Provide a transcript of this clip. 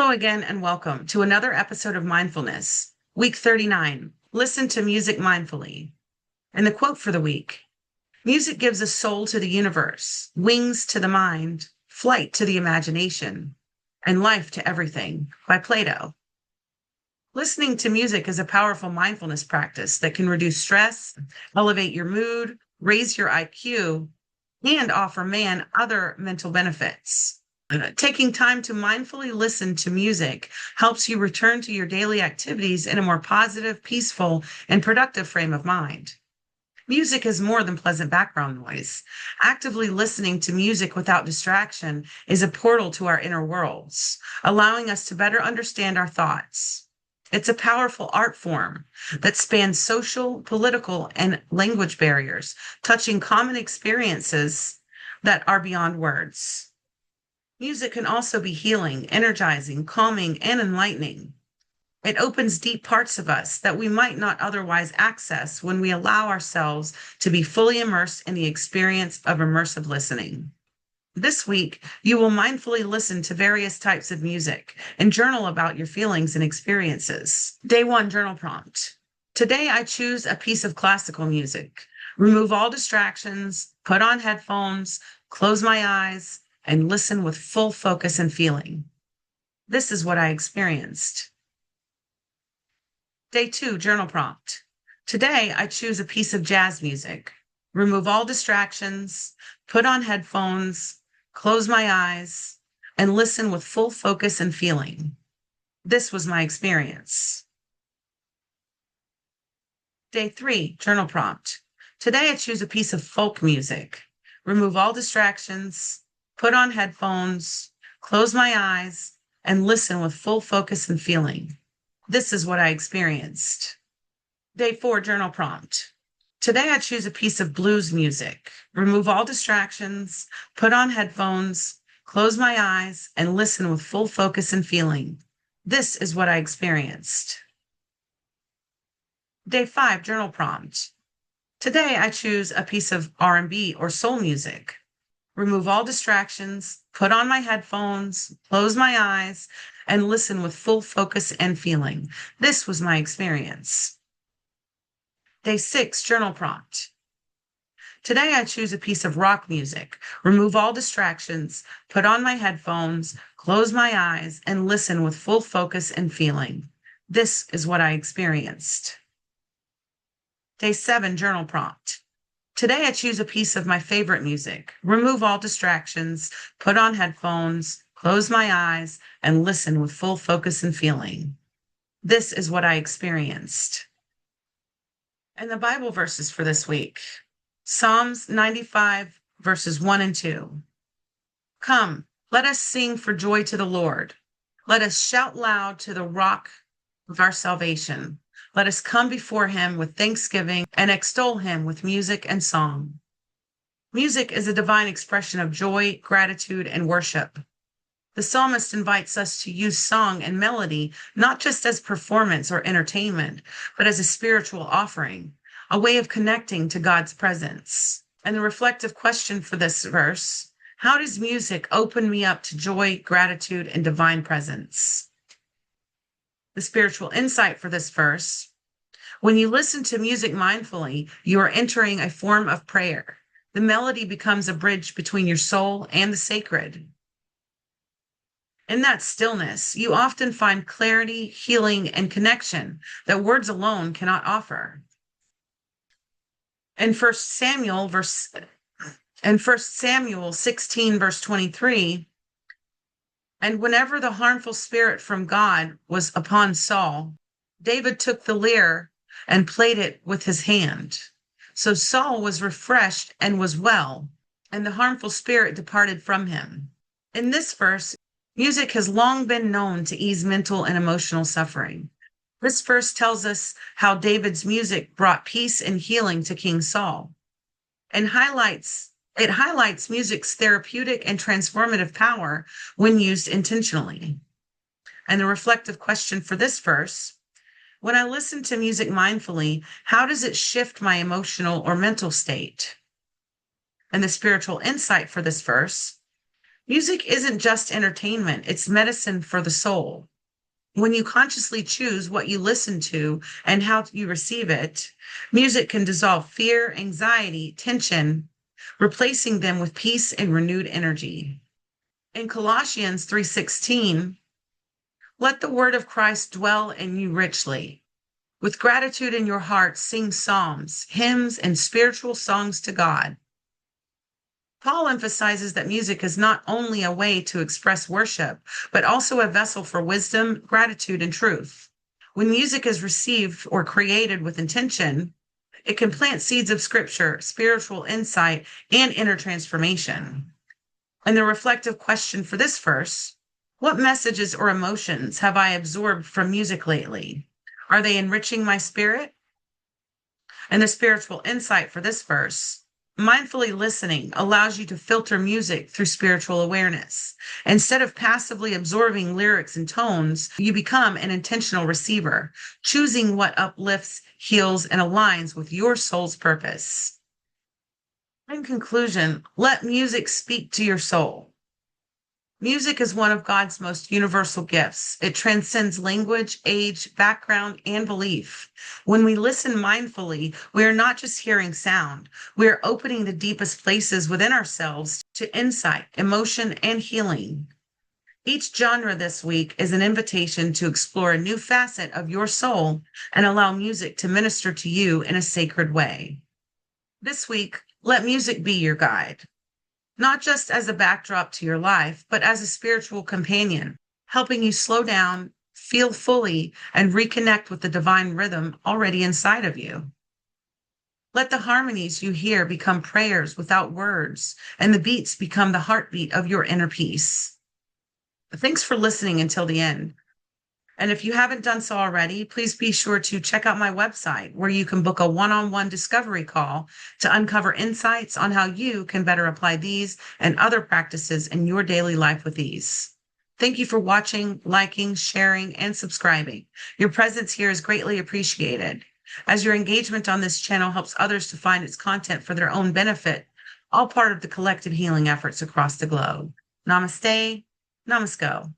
Hello again, and welcome to another episode of Mindfulness, week 39. Listen to music mindfully. And the quote for the week: music gives a soul to the universe, wings to the mind, flight to the imagination, and life to everything, by Plato. Listening to music is a powerful mindfulness practice that can reduce stress, elevate your mood, raise your IQ, and offer other mental benefits. Taking time to mindfully listen to music helps you return to your daily activities in a more positive, peaceful, and productive frame of mind. Music is more than pleasant background noise. Actively listening to music without distraction is a portal to our inner worlds, allowing us to better understand our thoughts. It's a powerful art form that spans social, political, and language barriers, touching common experiences that are beyond words. Music can also be healing, energizing, calming, and enlightening. It opens deep parts of us that we might not otherwise access when we allow ourselves to be fully immersed in the experience of immersive listening. This week, you will mindfully listen to various types of music and journal about your feelings and experiences. Day 1 journal prompt. Today, I choose a piece of classical music. Remove all distractions, put on headphones, close my eyes, and listen with full focus and feeling. This is what I experienced. Day 2, journal prompt. Today, I choose a piece of jazz music. Remove all distractions, put on headphones, close my eyes, and listen with full focus and feeling. This was my experience. Day 3, journal prompt. Today, I choose a piece of folk music. Remove all distractions, put on headphones, close my eyes, and listen with full focus and feeling. This is what I experienced. Day 4, journal prompt. Today I choose a piece of blues music. Remove all distractions, put on headphones, close my eyes, and listen with full focus and feeling. This is what I experienced. Day 5, journal prompt. Today I choose a piece of R&B or soul music. Remove all distractions, put on my headphones, close my eyes, and listen with full focus and feeling. This was my experience. Day 6, journal prompt. Today I choose a piece of rock music. Remove all distractions, put on my headphones, close my eyes, and listen with full focus and feeling. This is what I experienced. Day 7, journal prompt. Today, I choose a piece of my favorite music. Remove all distractions, put on headphones, close my eyes, and listen with full focus and feeling. This is what I experienced. And the Bible verses for this week: Psalms 95, verses 1 and 2. Come, let us sing for joy to the Lord. Let us shout loud to the rock of our salvation. Let us come before him with thanksgiving and extol him with music and song. Music is a divine expression of joy, gratitude, and worship. The psalmist invites us to use song and melody not just as performance or entertainment, but as a spiritual offering, a way of connecting to God's presence. And the reflective question for this verse: how does music open me up to joy, gratitude, and divine presence? The spiritual insight for this verse: when you listen to music mindfully, you are entering a form of prayer. The melody becomes a bridge between your soul and the sacred. In that stillness, you often find clarity, healing, and connection that words alone cannot offer. In 1 Samuel 16, verse 23, and whenever the harmful spirit from God was upon Saul, David took the lyre and played it with his hand. So Saul was refreshed and was well, and the harmful spirit departed from him. In this verse, music has long been known to ease mental and emotional suffering. This verse tells us how David's music brought peace and healing to King Saul, and it highlights music's therapeutic and transformative power when used intentionally. And the reflective question for this verse: when I listen to music mindfully, how does it shift my emotional or mental state? And the spiritual insight for this verse: Music isn't just entertainment, it's medicine for the soul. When you consciously choose what you listen to and how you receive it, music can dissolve fear, anxiety, tension, replacing them with peace and renewed energy. In Colossians 3:16, let the word of Christ dwell in you richly. With gratitude in your heart, sing psalms, hymns, and spiritual songs to God. Paul emphasizes that music is not only a way to express worship, but also a vessel for wisdom, gratitude, and truth. When music is received or created with intention, it can plant seeds of scripture, spiritual insight, and inner transformation. And the reflective question for this verse: what messages or emotions have I absorbed from music lately? Are they enriching my spirit? And the spiritual insight for this verse: mindfully listening allows you to filter music through spiritual awareness. Instead of passively absorbing lyrics and tones, you become an intentional receiver, choosing what uplifts, heals, and aligns with your soul's purpose. In conclusion, let music speak to your soul. Music is one of God's most universal gifts. It transcends language, age, background, and belief. When we listen mindfully, we are not just hearing sound, we are opening the deepest places within ourselves to insight, emotion, and healing. Each genre this week is an invitation to explore a new facet of your soul and allow music to minister to you in a sacred way. This week, let music be your guide, not just as a backdrop to your life, but as a spiritual companion, helping you slow down, feel fully, and reconnect with the divine rhythm already inside of you. Let the harmonies you hear become prayers without words, and the beats become the heartbeat of your inner peace. Thanks for listening until the end. And if you haven't done so already, please be sure to check out my website where you can book a one-on-one discovery call to uncover insights on how you can better apply these and other practices in your daily life with ease. Thank you for watching, liking, sharing, and subscribing. Your presence here is greatly appreciated, as your engagement on this channel helps others to find its content for their own benefit, all part of the collective healing efforts across the globe. Namaste, namasko.